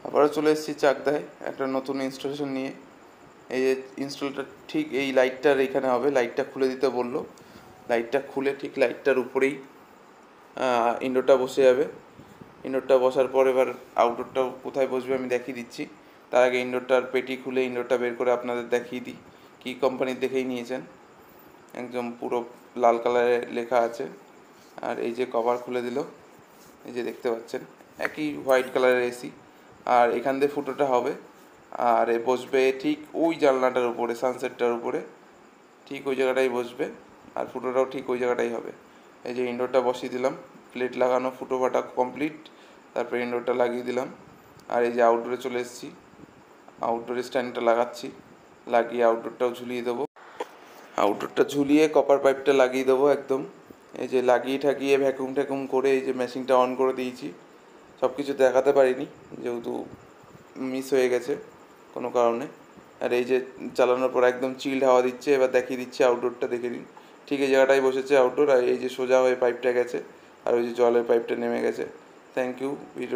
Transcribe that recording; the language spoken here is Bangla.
আবারও চলে এসেছি চাকদায় একটা নতুন ইনস্টলেশন নিয়ে। এই যে ইনস্টলটা ঠিক এই লাইটটার এখানে হবে, লাইটটা খুলে দিতে বললো। লাইটটা খুলে ঠিক লাইটটার উপরেই ইনডোরটা বসে যাবে। ইনডোরটা বসার পর এবার আউটডোরটাও কোথায় বসবে আমি দেখিয়ে দিচ্ছি। তার আগে ইনডোরটার পেটি খুলে ইনডোরটা বের করে আপনাদের দেখিয়ে দিই কী কোম্পানির দেখেই নিয়েছেন। একদম পুরো লাল কালারে লেখা আছে। আর এই যে কভার খুলে দিল, এই যে দেখতে পাচ্ছেন একই হোয়াইট কালারের এসি। আর এখান দিয়ে ফুটোটা হবে, আর এ বসবে ঠিক ওই জানলাটার উপরে, সানসেটটার উপরে ঠিক ওই জায়গাটাই বসবে। আর ফুটোটাও ঠিক ওই জায়গাটাই হবে। এই যে ইনডোরটা বসিয়ে দিলাম, প্লেট লাগানো, ফুটো ফাটা কমপ্লিট। তারপরে ইনডোরটা লাগিয়ে দিলাম। আর এই যে আউটডোরে চলে এসেছি, আউটডোরে স্ট্যান্ডটা লাগাচ্ছি, লাগিয়ে আউটডোরটাও ঝুলিয়ে দেবো। আউটডোরটা ঝুলিয়ে কপার পাইপটা লাগিয়ে দেবো একদম। এই যে লাগিয়ে ঠাকিয়ে ভ্যাকুম ট্যাকুম করে এই যে মেশিনটা অন করে দিয়েছি। সব কিছু দেখাতে পারিনি যেহেতু মিস হয়ে গেছে কোনো কারণে। আর এই যে চালানোর পর একদম চিল্ড হাওয়া দিচ্ছে। এবার দেখিয়ে দিচ্ছি আউটডোরটা, দেখে নিন। ঠিক এই জায়গাটাই বসেছে আউটডোর, আর এই যে সোজা হয়ে পাইপটা গেছে, আর ওই যে জলের পাইপটা নেমে গেছে। Thank you video